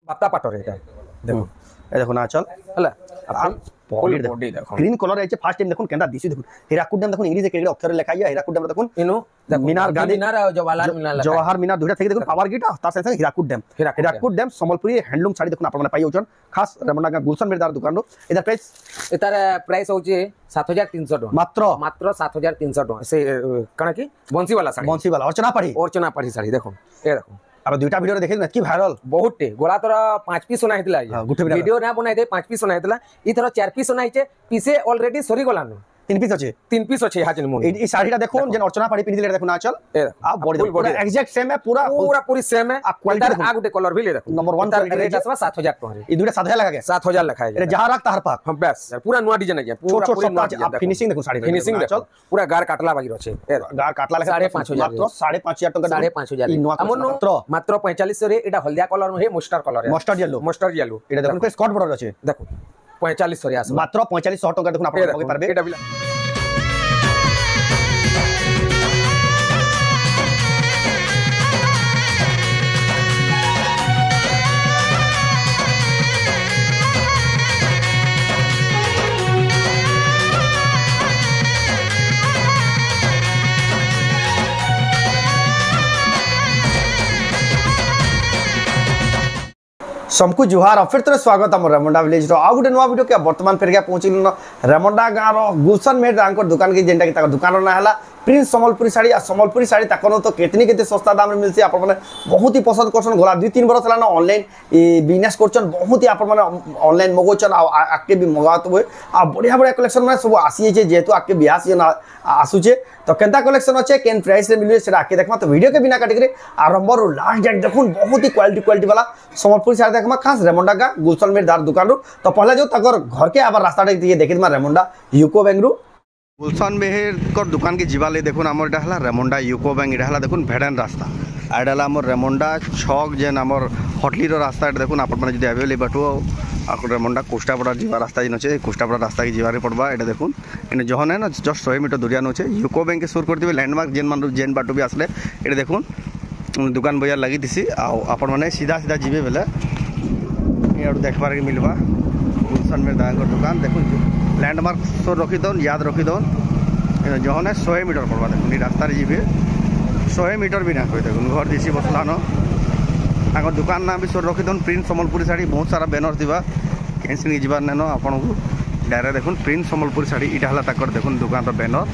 बाप्ता पाटर एटा देखो ए देखो ना चल हला बॉडी देखो ग्रीन कलर है फर्स्ट टाइम देखो केंदा दिसी देखो हीराकुड डैम देखो इंग्लिश के अक्षर लिखा है हीराकुड डैम देखो इनो मीनार गांधी मीनार और जवाहर मीनार दुटा थे देखो पावर गेट तार साथ हीराकुड डैम संबलपुरी हैंडलूम साड़ी देखो आपण पाई होचन खास रेमंडा का गुलशन मेदार दुकान रो इधर प्राइस होचे 7300 टका मात्र 7300 टका से कणा की बंसी वाला अर्चना पड़ी साड़ी देखो ए देखो अब दुटा वीडियो देखे न की वायरल बहुत टे गोला तोरा 5 पीस सुना हितला वीडियो ना बनाई दे 5 पीस सुना हितला ई थरो 4 पीस सुना हिचे पीसे ऑलरेडी सरी गोला न 3 पीस अच्छे हाजन मोन ई साड़ीटा देखो जन अर्चना पड़ी पिन दिले देखो ना चल आ बॉडी एग्जैक्ट सेम है पूरा सेम है क्वालिटी आ गुटे कलर भी ले देखो नंबर 1 रेट आसवा 7000 टका रे ई दुटा 7000 लगा के 7000 लिखा है जहां रख तार पाक हम बस पूरा नया डिजाइन है पूरा फिनिशिंग देखो साड़ी फिनिशिंग देखो पूरा गार काटला बागी रछे गार काटला लगा 5500 मात्र 5500 टका 5500 मात्र 4500 रे एटा हल्दिया कलर है मस्टर्ड कलर है मस्टर्ड येलो एटा देखो स्कॉट बॉर्डर আছে देखो 4500 रे आसवा मात्र 4500 टका देखो आपण पाके पारबे एटा सबको जुहार और फिर तो स्वागत हम रेमंडा विलेज रो आ गुटे नुवा वीडियो के वर्तमान फेर के पहुंचिल रेमंडा गाँव रो गुलशन मेड रांकर दुकान के जेंटा के दुकान ना हला प्रिंस संबलपुरी साड़ी आ संबलपुरी साड़ी ताकनो तो केतनी केते सस्ता दाम रे मिलसी आपण माने बहुत ही पसंद करछन गोला 2-3 बरस लानो ऑनलाइन बिजनेस करछन बहुत ही आपण माने ऑनलाइन मगोचन आ आके भी मगात होय आ बढ़िया बढ़िया कलेक्शन माने सब आसी जे जेतु आके बियाह सीजन आसुचे तो केनता कलेक्शन अच्छे केन प्राइस रे मिलबे सेटा आके देखमा तो वीडियो के बिना काट करे आरंभ रो लास्ट जाक देखुन बहुत ही क्वालिटी वाला संबलपुरी साड़ी देखमा खास रेमंडा का गुलशन मेड दार दुकान रो तो पहले जो तकर घर के आबार रास्ता दिए देखि मा रेमंडा यूको बैंक रो गुलशन मेहर दुकान के जीवाले देखुन आमर एटा हला रेमंडा यूको बैंक एटा हला देखुन भेडन रास्ता आडला आमर रेमंडा छक जेन आमर हटली रो रास्ता एटा देखुन आपण माने जदी अवेलेबल बटो आको रेमंडा कोष्टापड़ा जीवा रास्ता जिन अच्छे कोष्टापड़ा रास्ता की जीवारे पड़वा एटा देखुन इन जहन है ना जस्ट 100 मीटर दूरिया नछे यूको बैंक के सुर करथिबे लैंडमार्क जेन बाटो भी आसले एटा देखुन दुकान बाजार लगी दिसी आपण माने सीधा जीवे बेले ये देखबार के मिलवा गुलशन में दांगर दुकान देखुन लैंडमार्क सो रखी दौन याद रखी दौन जहन है 100 मीटर पड़वा देखुन रास्ता जी 100 मीटर भी ना कोई देखुन घर दिसी बसलान आग दुकान ना भी सो रखी दौन प्रिंस संबलपुरी साड़ी बहुत सारा बैनर थी कैंसिल जीवार नेन आपन को डायरेक्ट देखुन प्रिंस संबलपुरी साड़ी इटा हला ताकर देखुन दुकान रो बैनर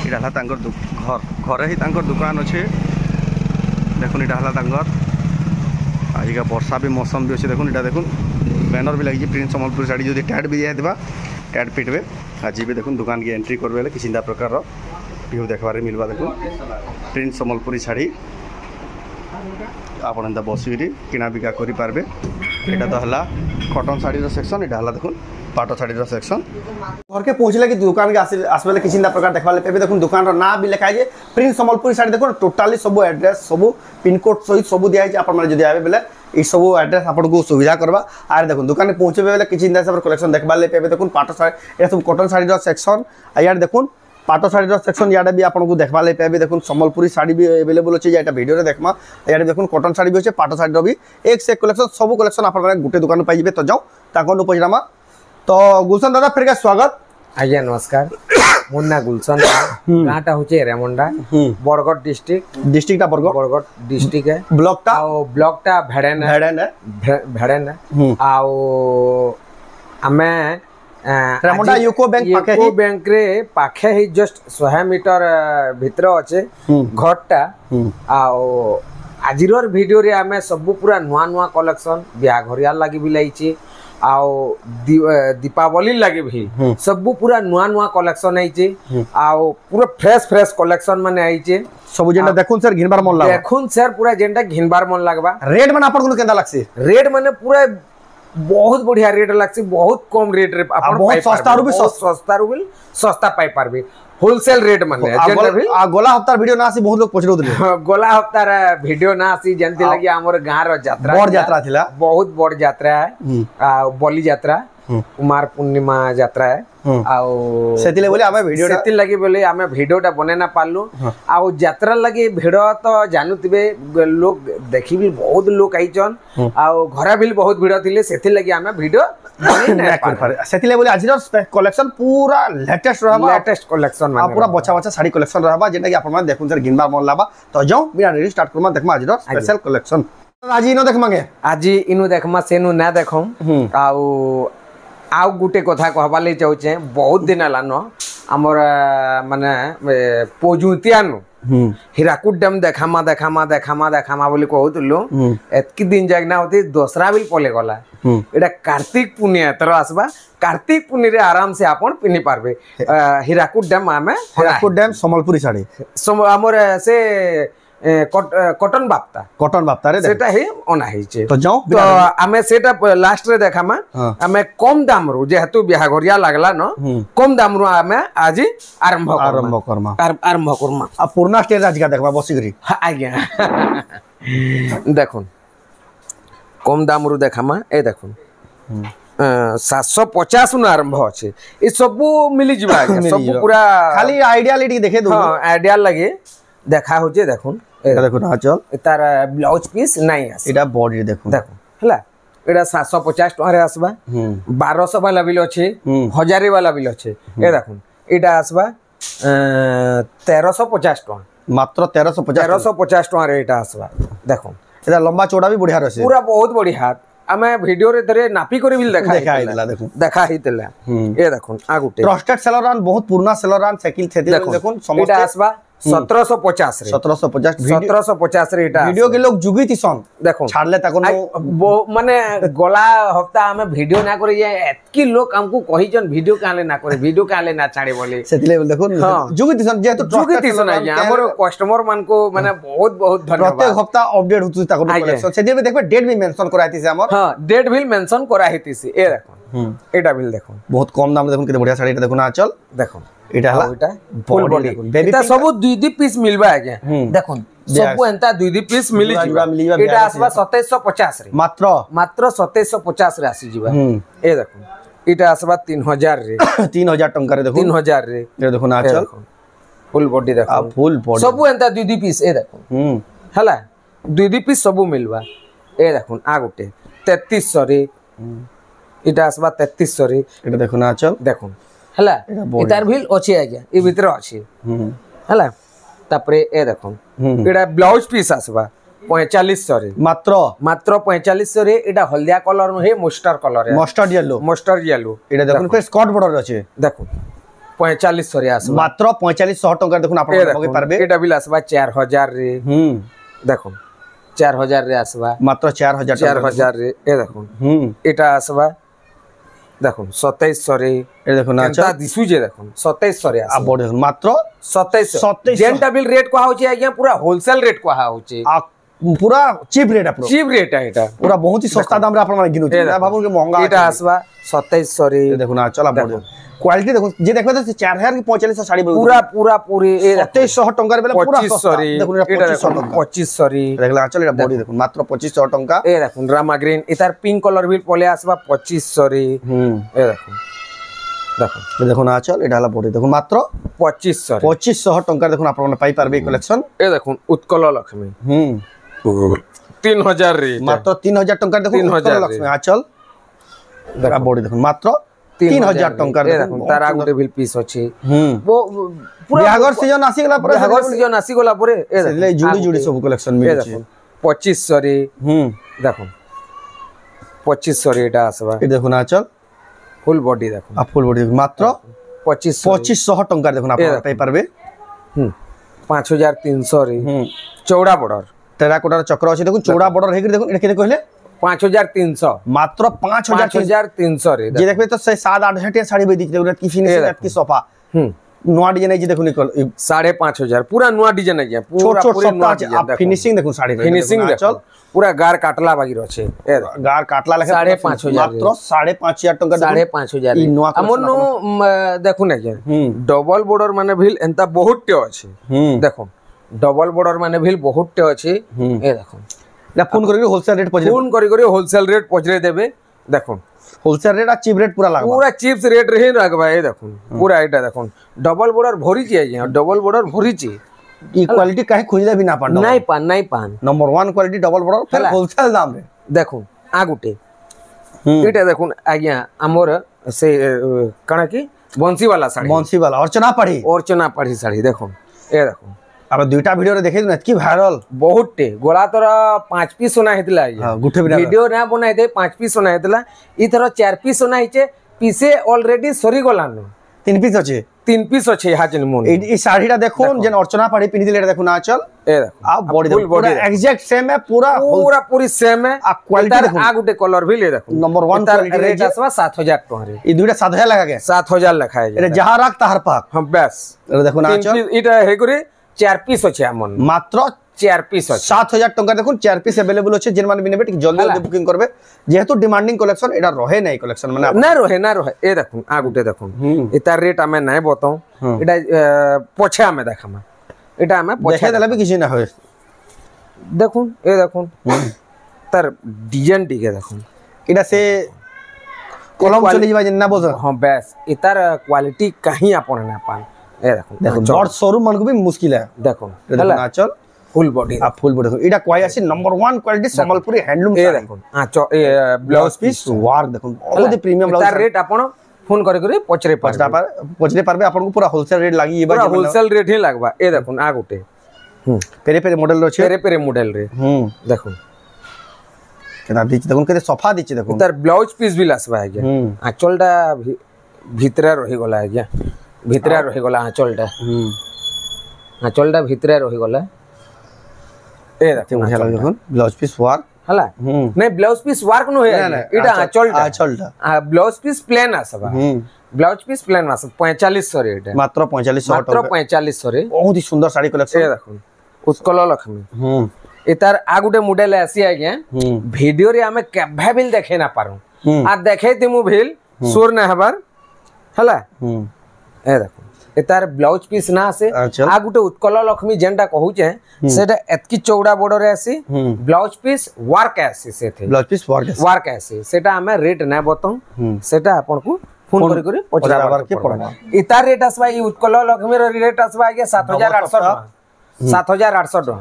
इटा हला तांकर घर ही तांकर दुकान अच्छे देखुन इटा हला तांकर आजिका वर्षा भी मौसम भी अच्छे देखुन इटा देखुन बैनर भी लगी प्रिंस संबलपुरी साड़ी जो टैड भी दिया टैड पिटबे आज भी देखुन दुकान की एंट्री करबे किसी प्रकार व्यू देखबार मिलवा देखुन प्रिंस संबलपुरी साड़ी आपण एंता बसिकी किना बिका करि पारबे एटा तो हला कॉटन साड़ी रो सेक्शन एटा हला देखुन पाटो साड़ी रो सेक्शन घर के पहुंचले कि दुकान के आसबेले किसी प्रकार देखबाले पेबे देखुन दुकान रो ना भी लिखा है प्रिंस संबलपुरी साड़ी देखुन टोटाली सब एड्रेस सब पिन कोड सहित सब दिया है आपण माने जदी आबे बेले ई सब एड्रेस आपन को सुविधा करबा आर देखुन दुकान के पहुंचबे बेले किसी हिसाब कलेक्शन देखबाले पेबे देखुन पाटो साड़ी ए सब कॉटन साड़ी रो सेक्शन यार देखुन पाटो साड़ी सेक्शन याडे भी आपको देखा पे देखुन संबलपुरी साड़ी भी अवेलेबल अच्छे या वीडियो देखमा याडे देखुन कॉटन साड़ी भी अच्छे पाटो साड़ी भी एक से एक कलेक्शन सब कलेक्शन आप गोटे दुकान पाइबे तो जाओ ताको पचारामा तो गुलशन दादा फिर स्वागत आज्ञा नमस्कार मुन्ना गुलशन गाँटा होचे रेमंडा बरगढ़ डिस्ट्रिक्ट बरगढ़ डिस्ट्रिक्ट है ब्लॉक टा भेड़ेन आओ आमे रेमंडा यूको बैंक रे पाखे ही जस्ट 100 मीटर भितर अच्छे घरटा आजिर वीडियो रे आमे सब पूरा नुआ कलेक्शन बिया घरिया लगी भी लाइचे आओ दीपावली लगे भी सब पूरा नुआ कलेक्शन आइचे आओ पूरा फ्रेश कलेक्शन माने आइचे सब जेंटा देखुन सर घिनबार मन लागबा देखुन सर पूरा जेंटा घिनबार मन लागबा रेट माने आपन को केंदा लागसी रेट माने पूरा बहुत बढ़िया रेट लागसी बहुत कम रेट रे अपन बहुत सस्ता रुबिल सस्ता पाई पारबे होलसेल रेट माने जेंटा भी गोला हफ्ता वीडियो ना आसी बहुत लोग पूछ रहउतले गोला हफ्ता वीडियो ना आसी जनती लगी हमर गां रो यात्रा बड़ यात्रा थिला बहुत बड़ यात्रा है बली यात्रा कुमार पूर्णिमा यात्रा है आउ सेतिले बोले आमे वीडियो सेति लगी बोले आमे वीडियोटा बने ना पालु आउ यात्रा लगी भिड़ तो जानुतिबे लोग देखि भी बहुत लोग आइचन आउ घरा भी बहुत भिड़ थिले सेति लगी आमे वीडियो बने कर पारे सेतिले बोले आज कलेक्शन पूरा लेटेस्ट रहबा लेटेस्ट कलेक्शन माने पूरा बच्चा बच्चा साड़ी कलेक्शन रहबा जेटा कि आपन मन देखुन सर गिनबार मन लाबा तो जाओ बिना रेडी स्टार्ट करमा देखमा आज स्पेशल कलेक्शन आज इनो देखमागे आज इनु देखमा सेनु ना देखम आउ गुटे कथा कहबा ले चाहूचे बहुत दिन लानो हमर माने पोजुतियानु हीराकुद डैम देखामा बोली कहउतलु एतकी दिन जगना होती दोसरा बिल पले गला एटा कार्तिक पुण्य तर आसबा कार्तिक पुण्य रे आराम से आपण पिनी पारबे हीराकुद डैम आमे हीराकुद डैम संबलपुरी साड़ी हमर से कॉटन बाप्ता रे सेटा ही ओना हिचे तो जाओ तो आमे सेटा लास्ट रे देखामा आमे कम दाम रु जेहेतु बिहाघरिया लागला न कम दाम रु आमे आज आरंभ करमा आ पूर्णा स्टेज आज का देखबा बसिगरी आज्ञा देखुन कम दाम रु देखामा ए देखुन 750 न आरंभ अछि ई सब मिली जिबा सब पूरा खाली आइडिया लेटी देखे दो हां आइडिया लगे देखा होचे देखुन एटा देखुन आ चल तार ब्लाउज पीस नहीं आस एटा बॉडी देखुन हला एटा 750 टका रे आसबा 1200 वाला बिल अछि 1000 वाला बिल अछि ए देखुन एटा आसबा 1350 टका मात्र 1350 टका रे एटा आसबा देखुन एटा लंबा चौड़ा भी बढ़िया रहसे पूरा बहुत बढ़िया आमे वीडियो रे धरे नापी करे बिल देखा हितला ए देखुन आगुटे ट्रस्टेड सेलरान बहुत पुराना सेलरान साइकिल छेती देखुन समस्त एटा आसबा 1750 रे 1750 रे एटा वीडियो के लोग जुगी तिसन देखो छाड़ले ताको माने गला हफ्ता हमें वीडियो ना करे जे एतकी लोग हमको कहिजन वीडियो काले ना करे वीडियो काले ना छाड़े बोले सेतिले देखो जुगी तिसन जे तो जुगी तिसन आ हमर कस्टमर मान को माने बहुत बहुत धन्यवाद प्रत्येक हफ्ता अपडेट होतु ताको कलेक्शन सेतिले देखबे डेट भी मेंशन कराइति से हमर हां डेट भी मेंशन कराइति से ए देखो एटा बिल देखो बहुत कम दाम देखो केते बढ़िया साड़ी एटा देखो ना चल देखो एटा हला एटा फुल बॉडी एटा सब दुई दुई पीस मिलबा आगे देखो सब एंता दुई दुई पीस मिली जिबा एटा आसबा 2750 रे मात्र 2750 रे आसी जिबा ए देखो एटा आसबा 3000 रे 3000 टंका रे देखो 3000 रे ए देखो ना चल फुल बॉडी देखो फुल बॉडी सब एंता दुई दुई पीस ए देखो हला दुई दुई पीस सब मिलबा ए देखो आ गुटे 3300 रे एटा आसबा 3300 रे एटा देखो ना चल देखो हला इतार भी अछि आज्ञा ई भीतर अछि हला तापरे ए देखो एटा ब्लाउज पीस आसबा 4500 रे मात्र 4500 रे एटा हल्दिया कलर नो हे मस्टर्ड येलो एटा देखो फिर स्कर्ट बॉर्डर अछि देखो 4500 रे आसबा मात्र 4500 टका देखो आपण मगे पारबे एटा बिल आसबा 4000 रे देखो 4000 रे आसबा मात्र 4000 रे ए देखो एटा आसबा देखो 2700 रे ए देखो ना अच्छा दिसु जे देखो 2700 रे आ बोर्ड मात्र 2700 जेंटा बिल रेट को होचे आज्ञा पूरा होलसेल रेट को होचे पूरा चीप रेट आपरो चीप रेट है एटा पूरा बहुत ही सस्ता दाम रे आपण माने गिनु ना बाबू के महंगा एटा आसबा 2700 रे देखो ना चला बोर्ड क्वालिटी देखो जे देखबे तो 4000 की 4500 साड़ी पूरा पूरी 2700 टंका रे पूरा 2500 रे देखो 2500 रे देखला चल एटा बॉडी देखो मात्र 2500 टंका ए देखो रामा ग्रीन इतार पिंक कलर भी पले आसबा 2500 रे ए देखो देखो ना चल एटा हला बॉडी देखो मात्र 2500 टंका देखो आपण पाई पारबे कलेक्शन ए देखो उत्कल लक्ष्मी 3000 रे मात्र 3000 टंका देखो उत्कल लक्ष्मी आ चल देखा बॉडी देखो मात्र 3000 टंका देखो तारा गुटे बिल पीस अछि वो पूरा बिहागर सीजन आसी गला पर बिहागर सीजन आसी गला पर ए ले जुडी जुडी सब कलेक्शन मिल छी 2500 रे देखो 2500 रे एटा आसबा ए देखो ना चल फुल बॉडी देखो आ फुल बॉडी मात्र 2500 टंका देखो ना पाई पारबे 5300 रे चौड़ा बॉर्डर टेराकोटा चक्र अछि देखो चौड़ा बॉर्डर हेकि देखो एटा के कहले 5300 मात्र 5300 रे जे देखबे तो 7-8 हटिया साड़ी बेदी देखो की फिनिशिंग की सोफा नोआ डिजाइन है देखो निकल 5500 पूरा नोआ डिजाइन है पूरा पूरा नोआ डिजाइन फिनिशिंग देखो साड़ी फिनिशिंग चल पूरा गार काटला बागी रहछे गार काटला लेखे 5500 मात्र 5500 टका 5500 ई नोआ हमनो देखु ना के डबल बॉर्डर माने भील एंता बहुत टे अछि देखो डबल बॉर्डर माने भील बहुत टे अछि ए देखो फोन करी होलसेल रेट पजरे होलसेल रेट पजरे देबे देखो होलसेल रेट आ चिप रेट पूरा लागबा पूरा चिप्स रेट रे ही रखबा ए देखो पूरा एटा देखो डबल बॉर्डर भरी छी डबल बॉर्डर भरी छी ई क्वालिटी काहे खोजले भी ना पांडो नहीं पान नंबर 1 क्वालिटी डबल बॉर्डर फिर होलसेल दाम रे देखो आ गुटे एटा देखो आज्ञा हमर से कणा की बंसी वाला अर्चना पढ़ी साड़ी देखो ए देखो अब दुईटा वीडियो रे देखे एतकी वायरल बहुत टे गोला तर 5 पीस सोना हेतला गुठे वीडियो ना बनाई दे 5 पीस सोना हेतला ई थरो 4 पीस सोना हिचे पीसे ऑलरेडी सरी गोलानो 3 पीस अछि 3 पीस अछि हाजन मोन ई साड़ीटा देखो जेन अर्चना पढ़ी पिनि दिले देखो ना चल ए देखो आ बॉडी देखो पूरा एग्जैक्ट सेम है पूरा पूरी सेम है आ क्वालिटी देखो आ गुटे कलर भी ले देखो नंबर 1 क्वालिटी रेट आसवा 7000 टका रे ई दुईटा 7000 लगा के 7000 लिखा है ए जहां राख ताहर पाक हम बस देखो ना चल इटा हे करे 4 पीस अछि हमन मात्र 4 पीस अछि 7000 टका देखो 4 पीस अवेलेबल अछि जेन मान बिनेबे जल्दी जल्दी बुकिंग करबे जेहेतु डिमांडिंग कलेक्शन एटा रहे नै कलेक्शन माने ना रहे ए देखो आ गुटे देखो इता रेट हमें नै बताऊ एटा पछे हमें देखामा एटा हमें पछे देला भी किछि ना होय देखो ए देखो तार डिजाइन टिके देखो एटा से कलम चली जबा जेना बोल हां बस इतार क्वालिटी कहीं आपण ना पान ए देखो बड़ शोरूम मन को भी मुश्किल है देखो ना चल फुल बॉडी देखो एटा क्वालिटी अछि नंबर 1 क्वालिटी संबलपुरी हैंडलूम ए देखो ब्लाउज पीस वर्क देखो बहुत ही प्रीमियम ब्लाउज तार रेट आपण फोन करे पचरे पारबे आपण को पूरा होलसेल रेट लागी पूरा होलसेल रेट ही लागबा ए देखो आ गुटे पेरे मॉडल रो छे पेरे मॉडल रे देखो केना दिच देखो केते सफा दिच देखो तार ब्लाउज पीस भी लासबा है गया आंचलटा भितरा रही गला है गया भितरा रही गला आंचलटा भितरा रही गला ए देखो बढ़िया लागे देखो ब्लाउज पीस वर्क हला नहीं ब्लाउज पीस वर्क नो है इटा आंचलटा ब्लाउज पीस प्लेन आसबा ब्लाउज पीस प्लेन आस 4500 रेट मात्र 4500 रे बहुत ही सुंदर साड़ी कलेक्शन ए देखो उत्कल लक्ष्मी इतार आ गुटे मॉडल आसी आज्ञा वीडियो रे हमें केभे बिल देखे ना पारू आ देखे तिमु बिल सुर ना हबार हला ए देखो इतार ब्लाउज पीस ना आसे आ गुटे उत्कल लक्ष्मी जेंटा कहू छे सेटा एतकी चौड़ा बॉर्डर रे आसी ब्लाउज पीस वर्क आसी से थे ब्लाउज पीस वर्क आसी सेटा हमें रेट ना बताऊ सेटा आपन को फोन करी पचराबार के पड़बा इतार रेट आसबा ई उत्कल लक्ष्मी रे रेट आसबा आगे 7800 टका 7800 टका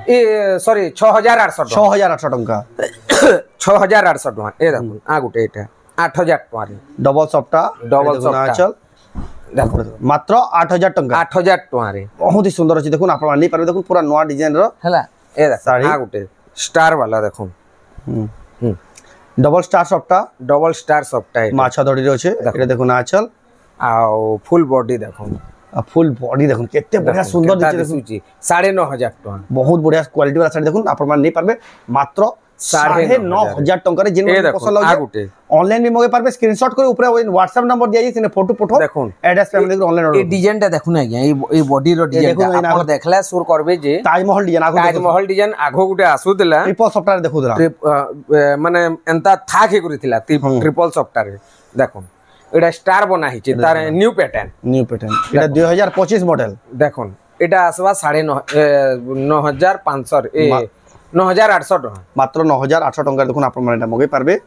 ए सॉरी 6800 टका 6800 टका ए देखो आ गुटे एटा 8000 टका रे डबल सफ्टा चल देखो मात्र 8000 टका 8000 टका रे बहुत ही सुंदर अछि देखो आपण मानी पारबे देखो पूरा नवा डिजाइन रो हला ए देखो आ गुटे स्टार वाला देखो डबल स्टार सफ्टा है माछा दड़ी रे अछि एटा देखो ना चल आ फुल बॉडी देखो फुल बॉडी देखो केते बढ़िया सुंदर दिखुची 9500 टका बहुत बढ़िया क्वालिटी वाला साड़ी देखो आपण मान नहीं पारबे मात्र 9500 टका रे जिन पसंद लागे ऑनलाइन भी मगे पारबे स्क्रीनशॉट करे ऊपर व्हाट्सएप नंबर दिया जे फोटो पठो देखो एड्रेस पे देखो ऑनलाइन ऑर्डर ए डिजाइन ता देखो ना ए बॉडी रो डिजाइन आपण देखला सुर करबे जे ताजमहल डिजाइन आगो गुटे आसु देला ट्रिपल सॉफ्टवेयर देखो देला माने एंता था के करिथिला ट्रिपल सॉफ्टवेयर देखो एटा स्टार बना हिचे तार न्यू पैटर्न एटा 2025 मॉडल देखो एटा आसवा 9500 ए 9800 टका मात्र 9800 टका देखो आपण माने मगे पारबे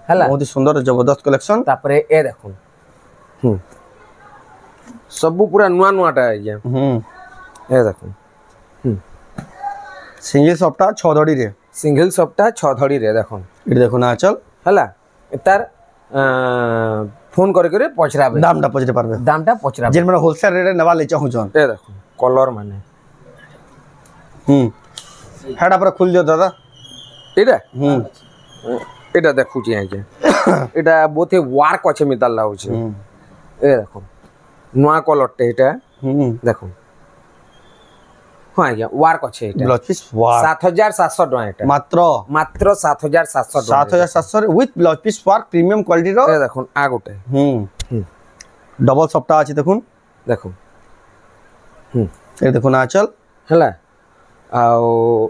हला बहुत ही सुंदर जबरदस्त कलेक्शन तापरे ए देखो सब पूरा नुआ नुआटा है ये ए देखो सिंगल सॉफ्टा 6 धड़ी रे सिंगल सॉफ्टा 6 धड़ी रे देखो इट देखो ना चल हला तार फोन करे पचराबे दामटा पचरे पारबे दामटा पचराबे जेन माने होलसेल रेट नवा ले चाहू जन ए देखो कलर माने हेडा पर खुल दियो दादा एटा एटा देखु छी आके एटा बोथे वार्क अछि मिताल लाउ छी ए देखो नवा कलर टे एटा देखो हां या वार्क अछि एटा ब्लाउज पीस वार्क 7700 टका एटा मात्र 7700 7700 विथ ब्लाउज पीस वार्क प्रीमियम क्वालिटी रो ए देखो आ गोटे डबल सफ्टा अछि देखो ए देखो ना चल हला आओ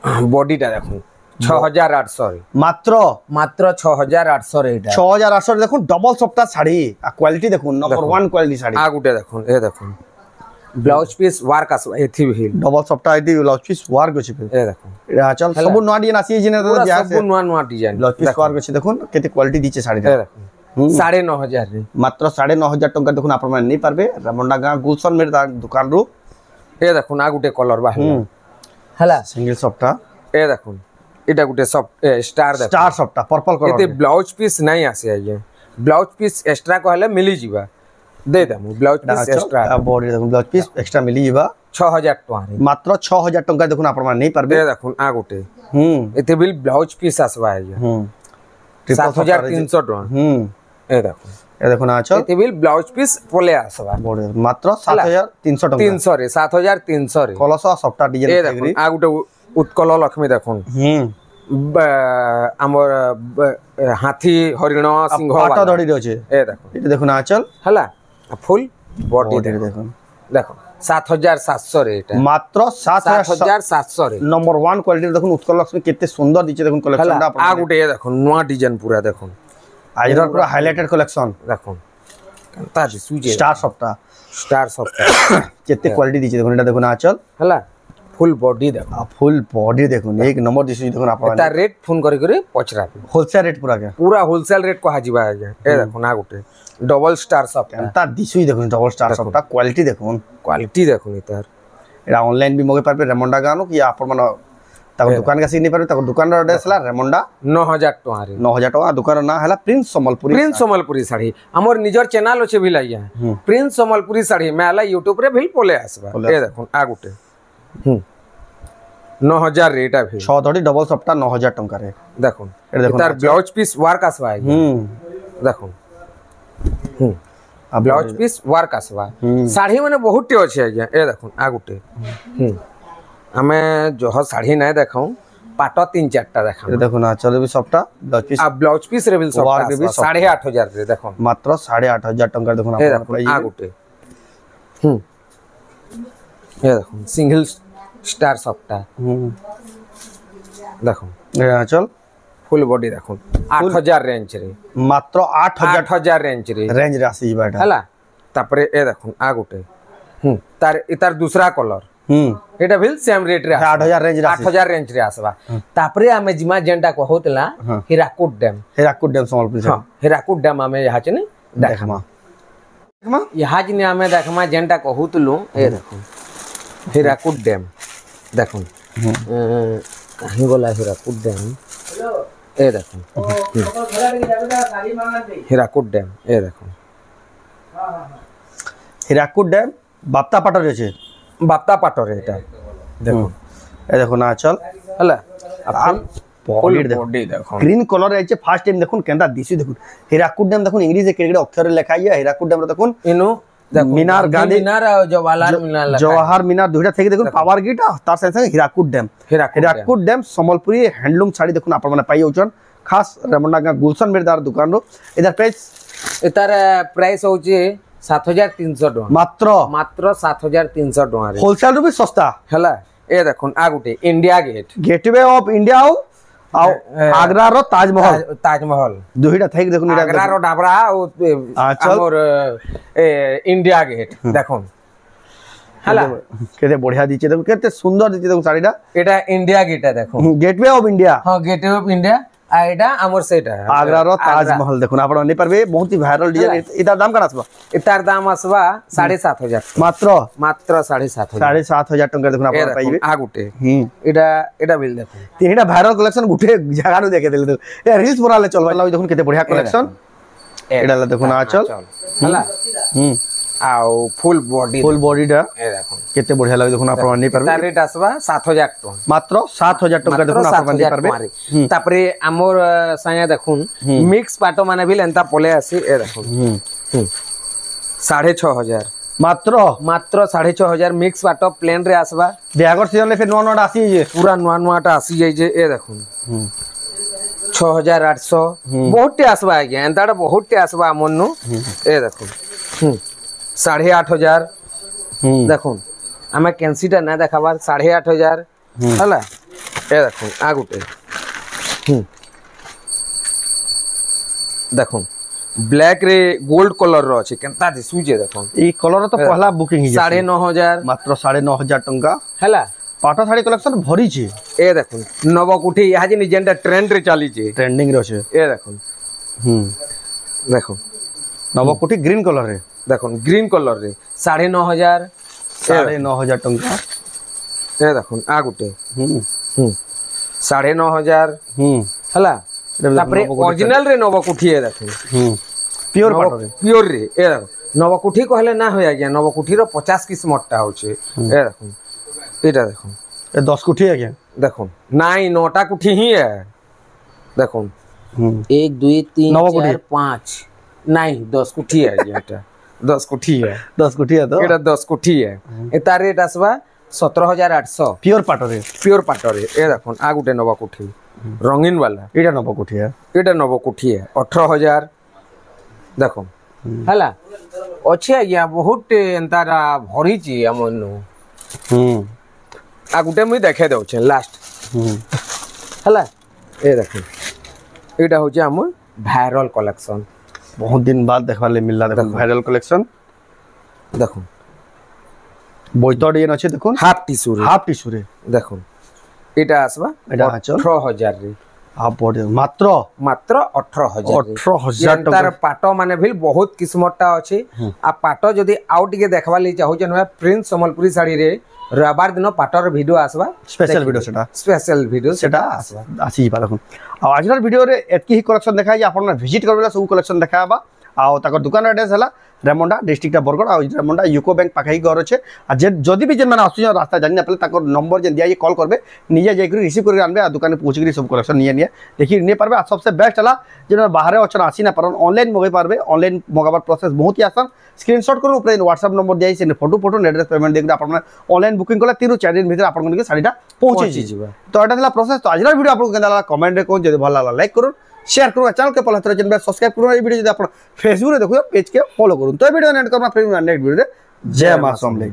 बॉडी टा देखो 6800 मात्र 6800 रे एटा 6800 देखो डबल सफ्टा साड़ी आ क्वालिटी देखो नंबर 1 क्वालिटी साड़ी आ गुटे देखो ए देखो ब्लाउज पीस वर्क आसवा एथि भी डबल सप्ताह एटी ब्लाउज पीस वर्क अछि पे ए देखो चल सब नवा डिजाइन आसी जे पूरा जहाँ सब नुआ नुआ डिजाइन ब्लाउज पीस वर्क अछि देखुन केते क्वालिटी दिचे साड़ी ए देखो 9,500 रे मात्र 9,500 टंका देखुन आपण माने नहीं पारबे रेमुंडा गां गुलशन मेरे दुकान रो ए देखो ना गुटे कलर बाहर हला सिंगल सप्ताह ए देखो एटा गुटे सब स्टार देखो स्टार सप्ताह पर्पल कलर एते ब्लाउज पीस नहीं आसे आइए ब्लाउज पीस एक्स्ट्रा कहले मिली जीवा दे दमु ब्लाउज पीस एक्स्ट्रा बॉडी देखुन ब्लाउज पीस एक्स्ट्रा मिली जीवा 6,000 टका रे मात्र 6,000 टंका देखुन आपण माने नहीं पारबे ए देखो आ गुटे एते बिल ब्लाउज पीस आसवा आइए 7,300 टका ए देखो ना चल एते बिल ब्लाउज पीस पोले आसवा बॉडी मात्र 7,300 टंका 300 रे 7,300 रे कलस सप्ताह ए डिजाइन देखो आ गुटे उत्कल लक्ष्मी देखो हमर हाथी हरिण सिंह पाटा धड़ी रे छे ए देखो ये देखो ना चल हला फुल बॉडी देखो देखो 7,700 रे एटा मात्र 7,700 रे नंबर 1 क्वालिटी देखो उत्कल लक्ष्मी केते सुंदर दिचे देखो कलेक्शन दा आ गुटे ये देखो नवा डिजाइन पूरा देखो आइरन पूरा हाइलाइटेड कलेक्शन देखो कंता दिसुजे स्टार सप्ताह केते क्वालिटी दिचे देखो एटा देखो ना चल हला फुल बॉडी देखो फुल बॉडी देखो एक नंबर दिसु देखो आपण एटा रेट फोन करी करी पचरा होलसेल रेट पूरा के पूरा होलसेल रेट को हाजिबा आ गया ए देखो ना गुटे डबल स्टार सप्ताह एटा दिसु देखो डबल स्टार सप्ताह क्वालिटी देखो क्वालिटी देखो इतार एटा ऑनलाइन भी मगे पारबे रेमुंडा गानो कि आपण मन ताको दुकान का सिग्नी पारबे ताको दुकान रो एड्रेस ला रेमुंडा 9,000 टका रे 9,000 टका दुकान ना हला प्रिंस सम्बलपुरी साड़ी हमर निजर चैनल अछि भी लाइया प्रिंस सम्बलपुरी साड़ी मेला YouTube रे भी पोले आसबा ए देखो आ गुटे 9,000 रेट अभी 6 धड़ी डबल सप्ताह 9,000 टंका रे देखो तार ब्लाउज पीस वर्क आसबा देखो ब्लाउज पीस वर्क आसबा साड़ी माने बहुत टे अछि आज्ञा ए देखो आ गुटे हमें जो साड़ी नै देखाऊ पाट 3-4 टा देखा देखो ना चले भी सप्ताह ब्लाउज पीस आ ब्लाउज पीस रे बिल सप्ताह 8,500 रे देखो मात्र 8,500 टंका देखो ना आ गुटे ये देखो सिंगल स्टार सप्ताह देखो चल फुल बॉडी देखो 8,000 रेंज रे मात्र 8,000 रेंज रे आसी बाटा हला तापरे ए देखो आ गुटे तार दूसरा कलर एटा बिल सेम रेट रे 8,000 रेंज रे आसबा तापरे हमें जिमा जेंटा को होतला हीराकुद डैम संबलपुर हां हीराकुद डैम हमें यहाँ चने देखमा यहाँ जने हमें देखमा जेंटा को होतलु ए देखो हीराकुद डैम देखो कहीं गला हीराकुद डैम ए देखो हीराकुद डैम ए देखो हीराकुद डैम बाप्ता पाटर छे बाप्ता पाटर एटा देखो ए देखो ना चल हला बॉडी देखो ग्रीन कलर आइचे फर्स्ट टाइम देखुन केंदा दिसु देखुन हीराकुद डैम देखुन इंग्लिश केड़े अक्षर लिखा है हीराकुद डैम देखुन इनु मीनार गांधी मीनार और जवाहर मीनार दुइटा थेके देखुन पावर गेट तार संग संग हीराकुद डैम संबलपुरी हैंडलूम साड़ी देखुन आपण माने पाई होचन खास रेमुंडा गां गुलशन मेरदार दुकान रो इधर प्राइस होचे 7,300 टका मात्र 7,300 टका रे होलसेल रो भी सस्ता हला ए देखुन आ गुटे India Gateway of India Agra रो ताजमहल दुइटा थेके देखुन आगरा रो डाबरा और इंडिया गेट देखुन हला केते बढ़िया दिचे देखो केते सुंदर दिचे देखो साड़ीटा एटा इंडिया गेट है देखो गेटवे ऑफ इंडिया हां गेटवे ऑफ इंडिया आ एटा हमर सेट है आगरा रो ताजमहल देखो आपण नहीं परबे बहुत ही वायरल डिजाइन इतार दाम कना आसबा इतार दाम आसबा 7,500 मात्र 7,500 टंका देखो आपण पाइबे आ गुटे एटा बिल देखो तीनटा वायरल कलेक्शन गुटे जगह नु देखे देले ए रील्स बनाले चलबा देखो केते बढ़िया कलेक्शन एडा देखो ना चल हला आउ फुल बॉडी दा ए देखो केते बढ़िया लागे देखो आपण नहीं परबे रेट आसबा 7,000 टका मात्र 7,000 टका देखो आपण नहीं परबे तापरे हमर संगे देखुन मिक्स पाटो माने भी लेंता पोले आसी ए देखुन 6,500 मात्र 6,500 मिक्स पाटो प्लेन रे आसबा ब्यागर सीजन ले फिर नवा नवा आसी जे पूरा नवा आसी जाई जे ए देखुन 6,800 बहुत टे आसबा आगे एंताडा बहुत टे आसबा मन्नु ए देखुन 8,500 देखुन हमें कैंसीटा ना देखाबार 8,500 हला ए देखुन आ गुटे देखुन ब्लैक रे गोल्ड कलर रो अछि केनता दिसुजे देखो ई कलर तो पहला बुकिंग ही 9,500 मात्र 9,500 टंका हैला पाट शाड़ी कलेक्शन भरी छे ए देखो नवकुठी यहाँ जे जेंटा ट्रेंड रे चली छे ट्रेंडिंग रे छे ए देखो देखो नवकुठी ग्रीन कलर रे देखो ग्रीन कलर रे 9,500 9,500 टंका ए देखो आ गुटे 9,500 हैला तापरे ओरिजिनल रे नवकुठी ए देखो प्योर पाट रे प्योर रे ए देखो नवकुठी कहले ना होय आज्ञा नवकुठी रो 50 किस्मत टा होचे ए देखो एटा देखो ए 10 कुठी आज्ञा देखो नहीं 9टा कुठी ही है देखो 1 2 3 4 5 नहीं 10 कुठी है एटा 10 कुठी है 10 कुठी है तो एटा 10 कुठी है एता रेट आसबा 17,800 प्योर पाट रे ए देखो आ गुटे नवकुठी रंगीन वाला एटा नवकुठी है 18,000 देखो हला अच्छे आज्ञा बहुत एंतारा भरी छी हमनु आ गुटे मुई देखे दउ छे लास्ट हला ए देखो एटा हो जे हम वायरल कलेक्शन बहुत दिन बाद देखबा ले मिलला देखो वायरल कलेक्शन देखो बोइतड ये नछे देखो हाफ टिश्यू रे देखो एटा आसबा 18,000 रे आ पड़े मात्र 18,000 तार पाटो माने भी बहुत किस्मतटा अछि आ पाटो जदी आउ टिके देखबा ले चाहू जन प्रिंस संबलपुरी साड़ी रे रविवार दिन पाटर वीडियो आसबा स्पेशल वीडियो सेटा आसबा आसी पा देखो आ आजर वीडियो रे एतकी ही कलेक्शन देखाई आपण विजिट करबेला सब कलेक्शन देखाबा आ ताकर दुकान एड्रेस हला रेमंडा डिस्ट्रिक्ट बरगड़ आ रेमंडा यूको बैंक पाखै घर अच्छे आ जदि भी जेन माने आसु रास्ता जानि ना पले ताकर नंबर जे दिया कॉल करबे निजे जाई कर रिसीव कर आनबे आ दुकान पहुंच कर सब कलेक्शन निये देखि ने पारबे आ सबसे बेस्ट हला जेन बाहर अछन आसी ना पारन ऑनलाइन मगै पारबे ऑनलाइन मगाबार प्रोसेस बहुत ही आसान स्क्रीनशॉट करू ऊपर व्हाट्सएप नंबर दिया से फोटो एड्रेस पेमेंट देख आपण ऑनलाइन बुकिंग कला 3 4 दिन भीतर आपण के साड़ीटा पहुंची जिबा तो एटा थला प्रोसेस तो आजरा वीडियो आपण केनला कमेंट रे कोन जदि भल लागला लाइक करू शेयर करू चैनल के पहला तरह जन सब्सक्राइब करू ए वीडियो जदि आपण फेसबुक रे देखो पेज के फॉलो करू तो वीडियो एंड करना फिर नेक्स्ट वीडियो रे जय मां समले।